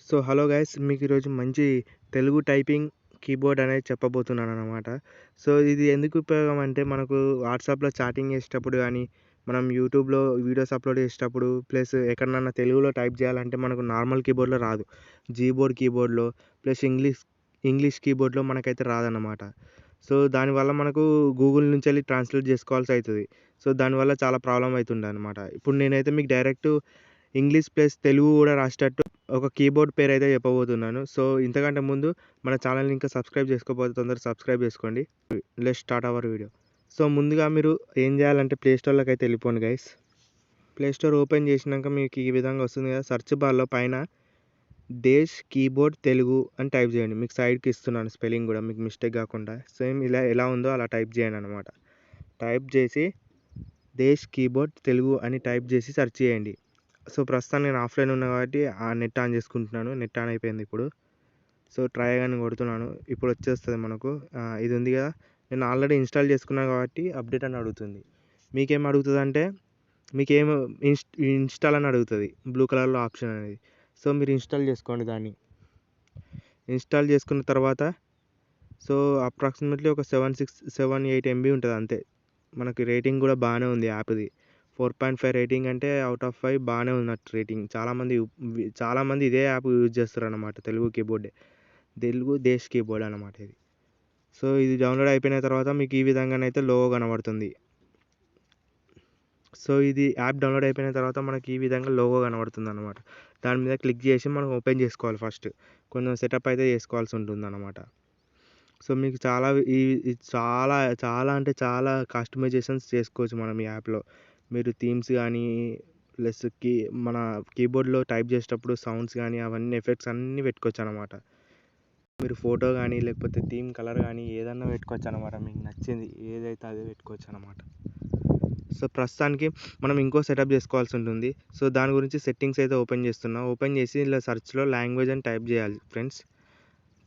So hello guys, మీకు ఈరోజు మంచి తెలుగు టైపింగ్ కీబోర్డ్ అనేది చెప్పబోతున్నానన్నమాట. సో ఇది ఎందుకు ఉపయోగం అంటే, మనకు వాట్సాప్‌లో చాటింగ్ చేసేటప్పుడు గానీ, మనం యూట్యూబ్‌లో వీడియోస్ అప్‌లోడ్ చేసేటప్పుడు, ప్లస్ ఎక్కడనన్నా తెలుగులో టైప్ చేయాలంటే మనకు నార్మల్ కీబోర్డ్‌లో రాదు. జీబోర్డ్ కీబోర్డ్‌లో ప్లస్ ఇంగ్లీష్ కీబోర్డ్‌లో మనకైతే రాదన్నమాట. సో దానివల్ల మనకు గూగుల్ నుంచెళ్ళి ట్రాన్స్‌లేట్ చేసుకోవాల్సి అయితది. సో దానివల్ల చాలా ప్రాబ్లమ్ అయితుండే అన్నమాట. ఇప్పుడు నేనైతే మీకు డైరెక్ట్ ఇంగ్లీష్ ప్లస్ తెలుగు కూడా రాసేటట్టు ఒక కీబోర్డ్ పేరైతే చెప్పబోతున్నాను. సో ఇంతకంటే ముందు మన ఛానల్‌ని ఇంకా సబ్స్క్రైబ్ చేసుకోకపోతే తొందరగా సబ్స్క్రైబ్ చేసుకోండి. Let's start our video. So ముందుగా మీరు ఏం చేయాలంటే ప్లే స్టోర్‌లోకి అయితే వెళ్ళిపోండి గైస్. ప్లే స్టోర్ ఓపెన్ చేసినాక మీకు ఈ విధంగా వస్తుంది కదా, సెర్చ్ బార్‌లో పైన దేశ్ కీబోర్డ్ తెలుగు అని టైప్ చేయండి. మీకు సైడ్‌కి ఇస్తున్నాను స్పెల్లింగ్ కూడా మీకు మిస్టేక్ కాకుండా. సేమ్ ఇలా ఎలా ఉందో అలా టైప్ చేయండి అనమాట. టైప్ చేసి దేశ్ కీబోర్డ్ తెలుగు అని టైప్ చేసి సెర్చ్ చేయండి. సో ప్రస్తుతానికి నేను ఆఫ్లైన్ ఉన్నా కాబట్టి ఆ నెట్ ఆన్ చేసుకుంటున్నాను. నెట్ ఆన్ అయిపోయింది ఇప్పుడు. సో ట్రై అని కొడుతున్నాను. ఇప్పుడు వచ్చేస్తుంది మనకు. ఇది ఉంది కదా, నేను ఆల్రెడీ ఇన్స్టాల్ చేసుకున్నాను కాబట్టి అప్డేట్ అని అడుగుతుంది. మీకేం అడుగుతుంది అంటే, మీకేం ఇన్స్టాల్ అని అడుగుతుంది, బ్లూ కలర్లో ఆప్షన్ అనేది. సో మీరు ఇన్స్టాల్ చేసుకోండి దాన్ని. ఇన్స్టాల్ చేసుకున్న తర్వాత సో అప్రాక్సిమేట్లీ ఒక 7-8 MB ఉంటుంది అంతే. మనకి రేటింగ్ కూడా బాగానే ఉంది యాప్ది. 4.5 రేటింగ్ అంటే అవుట్ ఆఫ్ 5 బాగానే ఉన్నట్టు రేటింగ్. చాలామంది ఇదే యాప్ యూజ్ చేస్తారన్నమాట. తెలుగు కీబోర్డే, తెలుగు దేశ్ కీబోర్డ్ అన్నమాట ఇది. సో ఇది డౌన్లోడ్ అయిపోయిన తర్వాత మీకు ఈ విధంగానైతే లోగో కనబడుతుంది. సో ఇది యాప్ డౌన్లోడ్ అయిపోయిన తర్వాత మనకి ఈ విధంగా లోగో కనబడుతుంది అన్నమాట. దాని మీద క్లిక్ చేసి మనం ఓపెన్ చేసుకోవాలి ఫస్ట్. కొంచెం సెటప్ అయితే చేసుకోవాల్సి ఉంటుంది అన్నమాట. సో మీకు చాలా చాలా అంటే చాలా కస్టమైజేషన్స్ చేసుకోవచ్చు మనం ఈ యాప్‌లో. మీరు థీమ్స్ గానీ, ప్లస్ మన కీబోర్డ్‌లో టైప్ చేసేటప్పుడు సౌండ్స్ గానీ, అవన్నీ ఎఫెక్ట్స్ అన్నీ పెట్టుకోవచ్చనమాట. మీరు ఫోటో గానీ, లేకపోతే థీమ్ కలర్ గానీ ఏదన్నా పెట్టుకోవచ్చనమాట. మీకు నచ్చింది ఏదైతే అదే పెట్టుకోవచ్చనమాట. సో ప్రస్తుతానికి మనం ఇంకో సెటప్ చేసుకోవాల్సి ఉంటుంది. సో దాని గురించి సెట్టింగ్స్ అయితే ఓపెన్ చేస్తున్నా. ఓపెన్ చేసి ఇలా సెర్చ్‌లో లాంగ్వేజ్ అని టైప్ చేయాలి ఫ్రెండ్స్.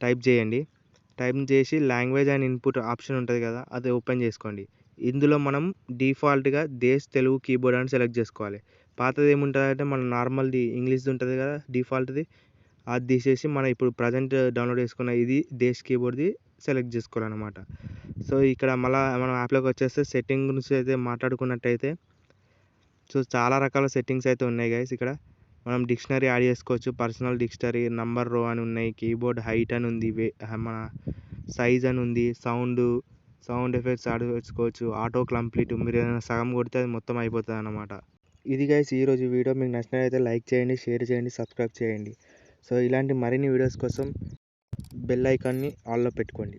టైప్ చేయండి. టైప్ చేసి లాంగ్వేజ్ అండ్ ఇన్పుట్ ఆప్షన్ ఉంటుంది కదా, అది ఓపెన్ చేసుకోండి. ఇందులో మనం డిఫాల్ట్గా దేశ్ తెలుగు కీబోర్డ్ అని సెలెక్ట్ చేసుకోవాలి. పాతది ఏముంటుందంటే మన నార్మల్ది ఇంగ్లీష్ది ఉంటుంది కదా డిఫాల్ట్ది, అది తీసేసి మనం ఇప్పుడు ప్రజెంట్ డౌన్లోడ్ చేసుకున్న ఇది దేశ్ కీబోర్డ్ది సెలెక్ట్ చేసుకోవాలన్నమాట. సో ఇక్కడ మళ్ళీ మనం యాప్లోకి వచ్చేస్తే సెట్టింగ్ గురించి అయితే మాట్లాడుకున్నట్టయితే, సో చాలా రకాల సెట్టింగ్స్ అయితే ఉన్నాయి గైస్. ఇక్కడ మనం డిక్షనరీ యాడ్ చేసుకోవచ్చు. పర్సనల్ డిక్షనరీ, నంబర్ రో అని ఉన్నాయి, కీబోర్డ్ హైట్ అని ఉంది, మన సైజ్ అని ఉంది, సౌండ్ ఎఫెక్ట్స్ యాడ్ చేసుకోవచ్చు, ఆటో కంప్లీట్. మీరు ఏదైనా సగం కొడితే అది మొత్తం అయిపోతుంది అన్నమాట. ఇది గైస్ ఈరోజు వీడియో. మీకు నచ్చినట్లయితే లైక్ చేయండి, షేర్ చేయండి, సబ్స్క్రైబ్ చేయండి. సో ఇలాంటి మరిన్ని వీడియోస్ కోసం బెల్ ఐకాన్ని ఆన్లో పెట్టుకోండి.